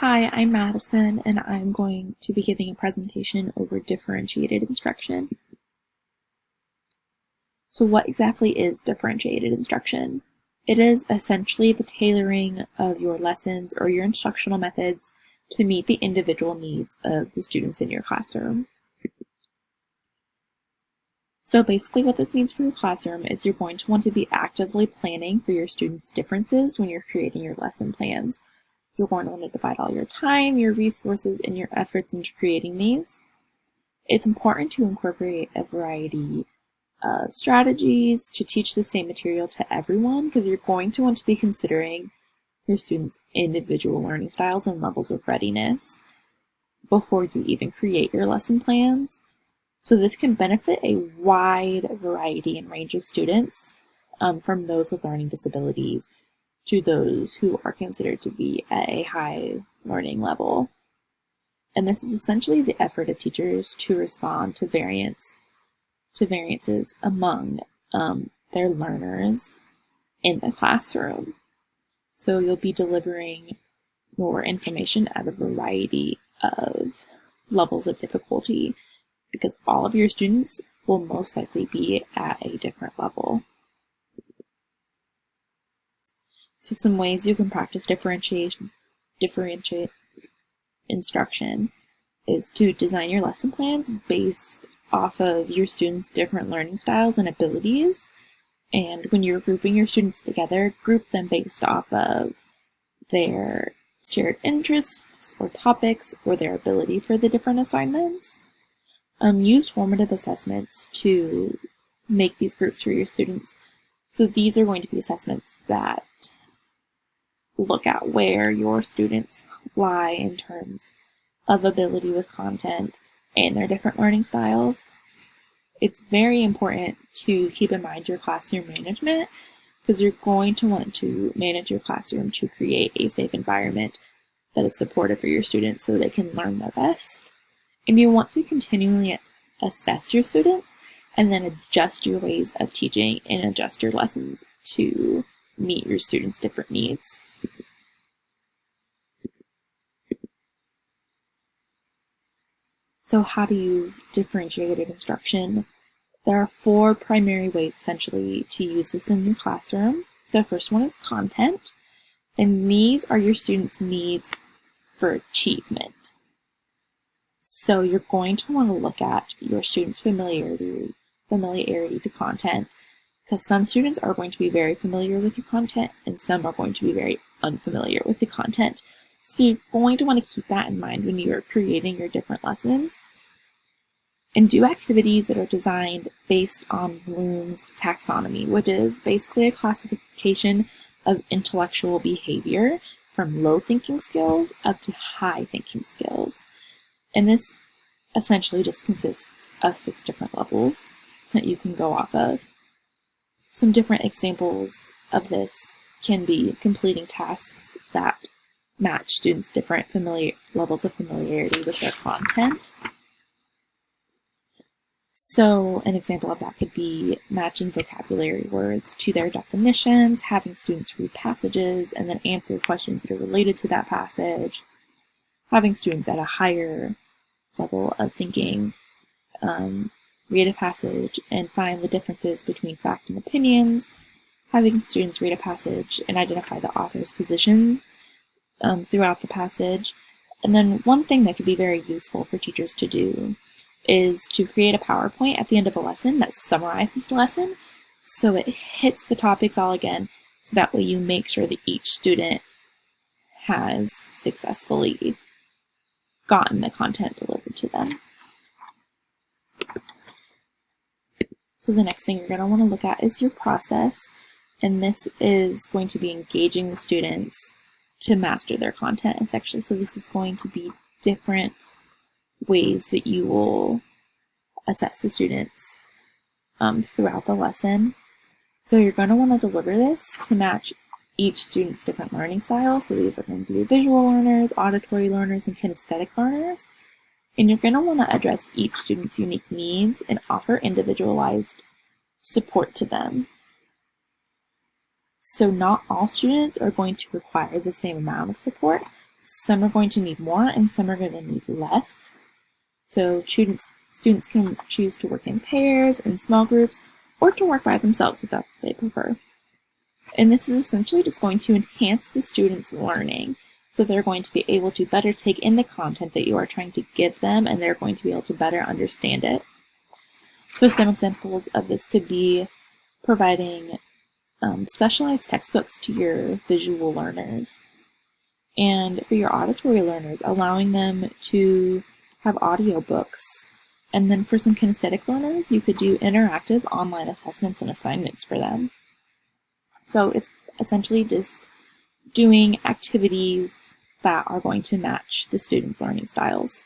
Hi, I'm Madison, and I'm going to be giving a presentation over differentiated instruction. So what exactly is differentiated instruction? It is essentially the tailoring of your lessons or your instructional methods to meet the individual needs of the students in your classroom. So basically what this means for your classroom is you're going to want to be actively planning for your students' differences when you're creating your lesson plans. You're going to want to divide all your time, your resources, and your efforts into creating these. It's important to incorporate a variety of strategies to teach the same material to everyone because you're going to want to be considering your students' individual learning styles and levels of readiness before you even create your lesson plans. So this can benefit a wide variety and range of students, from those with learning disabilities to those who are considered to be at a high learning level. And this is essentially the effort of teachers to respond to variances among their learners in the classroom. So you'll be delivering your information at a variety of levels of difficulty because all of your students will most likely be at a different level. So some ways you can practice differentiate instruction is to design your lesson plans based off of your students' different learning styles and abilities. And when you're grouping your students together, group them based off of their shared interests or topics or their ability for the different assignments. Use formative assessments to make these groups for your students. So these are going to be assessments that look at where your students lie in terms of ability with content and their different learning styles. It's very important to keep in mind your classroom management because you're going to want to manage your classroom to create a safe environment that is supportive for your students so they can learn their best. And you want to continually assess your students and then adjust your ways of teaching and adjust your lessons to meet your students' different needs. So how to use differentiated instruction. There are 4 primary ways essentially to use this in your classroom. The first one is content, and these are your students' needs for achievement. So you're going to want to look at your students' familiarity to content, because some students are going to be very familiar with your content and some are going to be very unfamiliar with the content. So you're going to want to keep that in mind when you're creating your different lessons. And do activities that are designed based on Bloom's taxonomy, which is basically a classification of intellectual behavior from low thinking skills up to high thinking skills. And this essentially just consists of 6 different levels that you can go off of. Some different examples of this can be completing tasks that match students' different levels of familiarity with their content. So an example of that could be matching vocabulary words to their definitions, having students read passages and then answer questions that are related to that passage, having students at a higher level of thinking read a passage and find the differences between fact and opinions, having students read a passage and identify the author's position throughout the passage. And then one thing that could be very useful for teachers to do is to create a PowerPoint at the end of a lesson that summarizes the lesson so it hits the topics all again, so that way you make sure that each student has successfully gotten the content delivered to them. So the next thing you're going to want to look at is your process, and this is going to be engaging the students to master their content essentially. So this is going to be different ways that you will assess the students throughout the lesson. So you're going to want to deliver this to match each student's different learning styles. So these are going to be visual learners, auditory learners, and kinesthetic learners. And you're going to want to address each student's unique needs and offer individualized support to them. So not all students are going to require the same amount of support. Some are going to need more and some are going to need less. So students can choose to work in pairs, in small groups, or to work by themselves if that's what they prefer. And this is essentially just going to enhance the students' learning. So they're going to be able to better take in the content that you are trying to give them, and they're going to be able to better understand it. So some examples of this could be providing specialized textbooks to your visual learners. And for your auditory learners, allowing them to have audiobooks. And then for some kinesthetic learners, you could do interactive online assessments and assignments for them. So it's essentially just doing activities that are going to match the students' learning styles.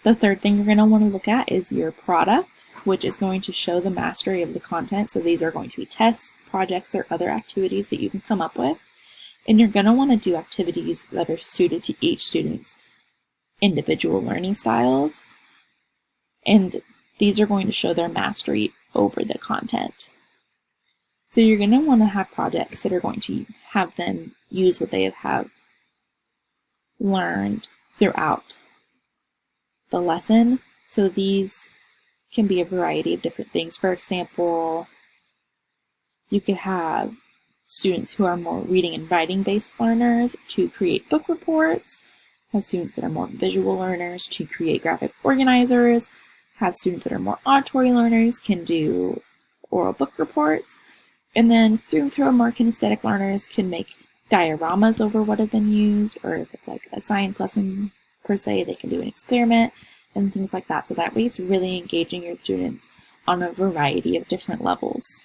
The third thing you're going to want to look at is your product, which is going to show the mastery of the content. So these are going to be tests, projects, or other activities that you can come up with. And you're going to want to do activities that are suited to each student's individual learning styles. And these are going to show their mastery over the content. So you're going to want to have projects that are going to have them use what they have learned throughout the lesson. So these can be a variety of different things. For example, you could have students who are more reading and writing based learners to create book reports, have students that are more visual learners to create graphic organizers, have students that are more auditory learners can do oral book reports, and then students who are more kinesthetic learners can make dioramas over what have been used, or if it's like a science lesson per se, they can do an experiment and things like that. So that way it's really engaging your students on a variety of different levels.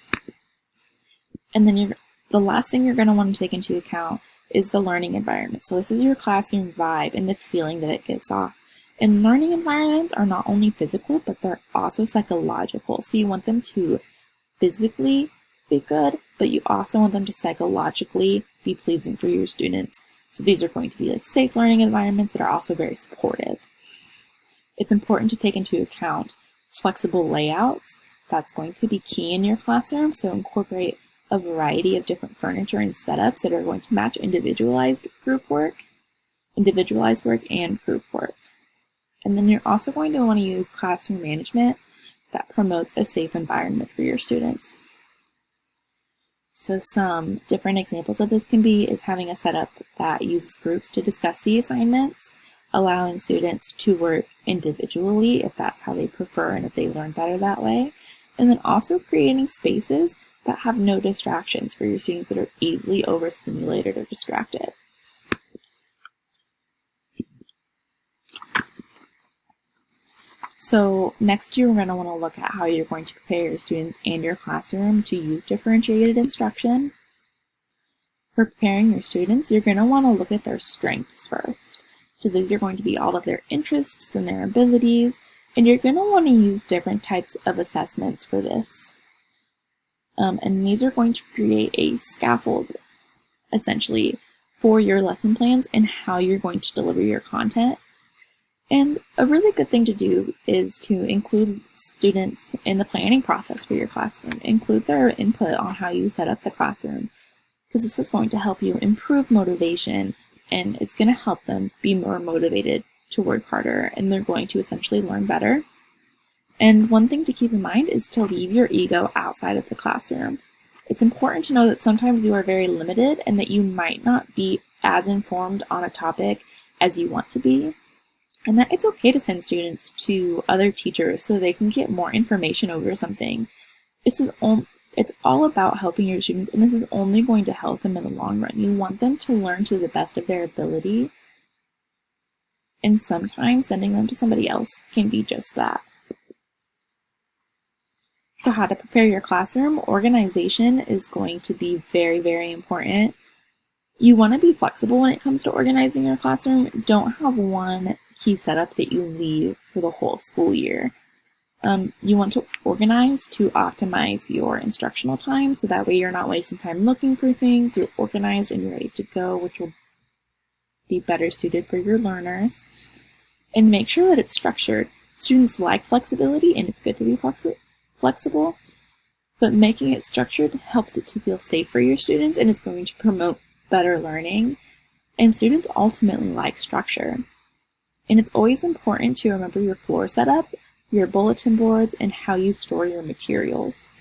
And then the last thing you're going to want to take into account is the learning environment. So this is your classroom vibe and the feeling that it gives off. And learning environments are not only physical, but they're also psychological. So you want them to physically be good, but you also want them to psychologically be pleasing for your students. So these are going to be like safe learning environments that are also very supportive. It's important to take into account flexible layouts. That's going to be key in your classroom. So incorporate a variety of different furniture and setups that are going to match individualized work and group work. And then you're also going to want to use classroom management that promotes a safe environment for your students. So some different examples of this can be is having a setup that uses groups to discuss the assignments, allowing students to work individually if that's how they prefer and if they learn better that way, and then also creating spaces that have no distractions for your students that are easily overstimulated or distracted. So next you're going to want to look at how you're going to prepare your students and your classroom to use differentiated instruction. For preparing your students, you're going to want to look at their strengths first. So these are going to be all of their interests and their abilities, and you're going to want to use different types of assessments for this. And these are going to create a scaffold, essentially, for your lesson plans and how you're going to deliver your content. And a really good thing to do is to include students in the planning process for your classroom. Include their input on how you set up the classroom, because this is going to help you improve motivation, and it's going to help them be more motivated to work harder, and they're going to essentially learn better. And one thing to keep in mind is to leave your ego outside of the classroom. It's important to know that sometimes you are very limited and that you might not be as informed on a topic as you want to be. And that it's okay to send students to other teachers so they can get more information over something. It's all about helping your students, and this is only going to help them in the long run. You want them to learn to the best of their ability, and sometimes sending them to somebody else can be just that. So how to prepare your classroom. Organization is going to be very, very important. You want to be flexible when it comes to organizing your classroom. Don't have one key setup that you leave for the whole school year. You want to organize to optimize your instructional time, so that way you're not wasting time looking for things. You're organized and you're ready to go, which will be better suited for your learners. And make sure that it's structured. Students like flexibility, and it's good to be flexible, but making it structured helps it to feel safe for your students, and it's going to promote better learning, and students ultimately like structure. And it's always important to remember your floor setup, your bulletin boards, and how you store your materials.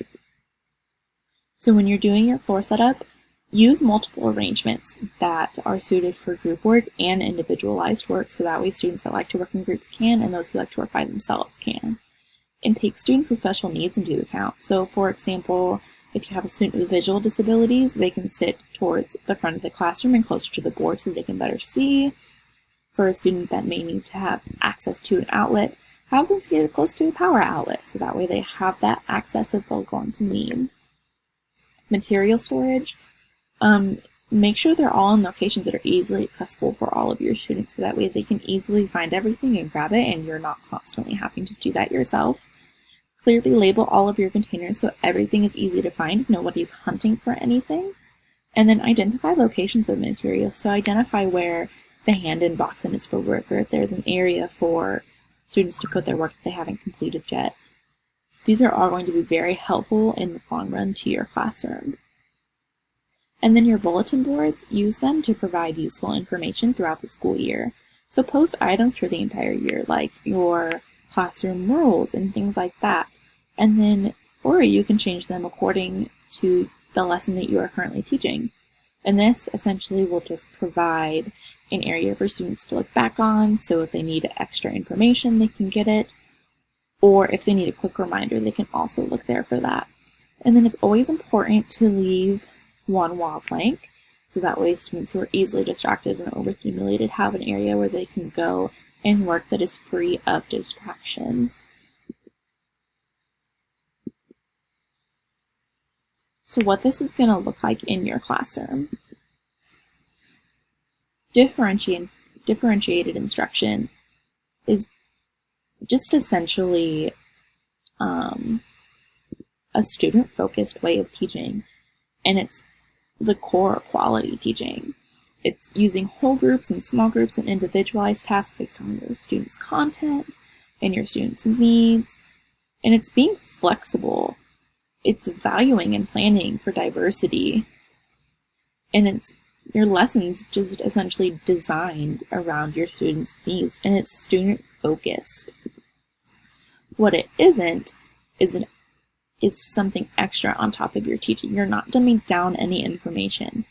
So when you're doing your floor setup, use multiple arrangements that are suited for group work and individualized work, so that way students that like to work in groups can, and those who like to work by themselves can. And take students with special needs into account. So for example, if you have a student with visual disabilities, they can sit towards the front of the classroom and closer to the board so they can better see. For a student that may need to have access to an outlet, have them get close to a power outlet, so that way they have that access that they're going to need. Material storage, make sure they're all in locations that are easily accessible for all of your students, so that way they can easily find everything and grab it, and you're not constantly having to do that yourself. Clearly label all of your containers so everything is easy to find, nobody's hunting for anything. And then identify locations of material, so identify where the hand-in box in is for work, or if there's an area for students to put their work that they haven't completed yet. These are all going to be very helpful in the long run to your classroom. And then your bulletin boards, use them to provide useful information throughout the school year. So post items for the entire year, like your classroom rules and things like that. And then, or you can change them according to the lesson that you are currently teaching. And this essentially will just provide an area for students to look back on, so if they need extra information, they can get it. Or if they need a quick reminder, they can also look there for that. And then it's always important to leave one wall blank, so that way students who are easily distracted and overstimulated have an area where they can go and work that is free of distractions. So what this is going to look like in your classroom. Differentiated instruction is just essentially a student-focused way of teaching, and it's the core quality teaching. It's using whole groups and small groups and individualized tasks based on your students' content and your students' needs, and it's being flexible. It's valuing and planning for diversity, and it's your lessons just essentially designed around your students' needs, and it's student-focused. What it isn't is something extra on top of your teaching. You're not dumbing down any information.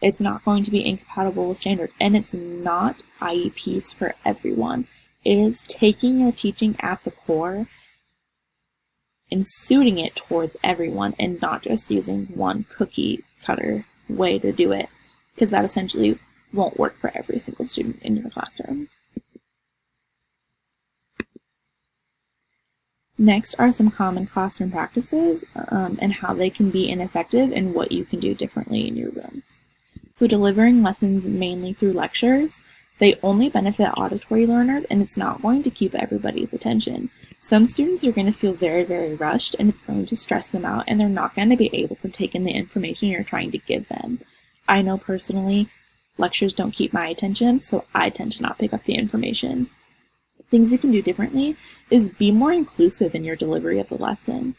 It's not going to be incompatible with standard, and it's not IEPs for everyone. It is taking your teaching at the core and suiting it towards everyone, and not just using one cookie cutter way to do it, because that essentially won't work for every single student in your classroom. Next are some common classroom practices and how they can be ineffective and what you can do differently in your room. So delivering lessons mainly through lectures, they only benefit auditory learners, and it's not going to keep everybody's attention. Some students are going to feel very, very rushed, and it's going to stress them out, and they're not going to be able to take in the information you're trying to give them. I know personally, lectures don't keep my attention, so I tend to not pick up the information. Things you can do differently is be more inclusive in your delivery of the lesson,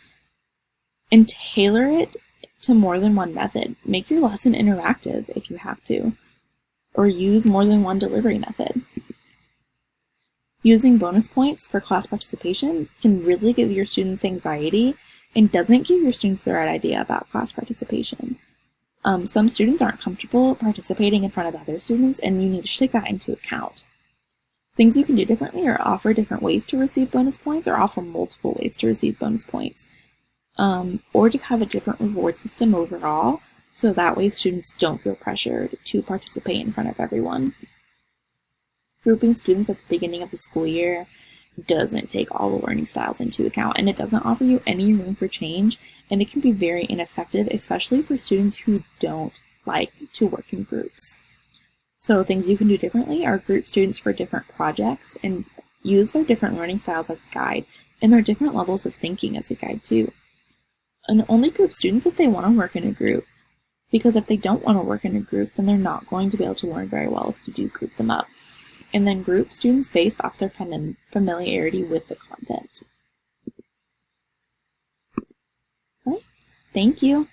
and tailor it to more than one method. Make your lesson interactive if you have to, or use more than one delivery method. Using bonus points for class participation can really give your students anxiety and doesn't give your students the right idea about class participation. Some students aren't comfortable participating in front of other students, and you need to take that into account. Things you can do differently are offer different ways to receive bonus points, or offer multiple ways to receive bonus points. Or just have a different reward system overall, so that way students don't feel pressured to participate in front of everyone. Grouping students at the beginning of the school year doesn't take all the learning styles into account, and it doesn't offer you any room for change, and it can be very ineffective, especially for students who don't like to work in groups. So things you can do differently are group students for different projects and use their different learning styles as a guide, and their different levels of thinking as a guide too. And only group students if they want to work in a group, because if they don't want to work in a group, then they're not going to be able to learn very well if you do group them up. And then group students based off their familiarity with the content. All right, thank you.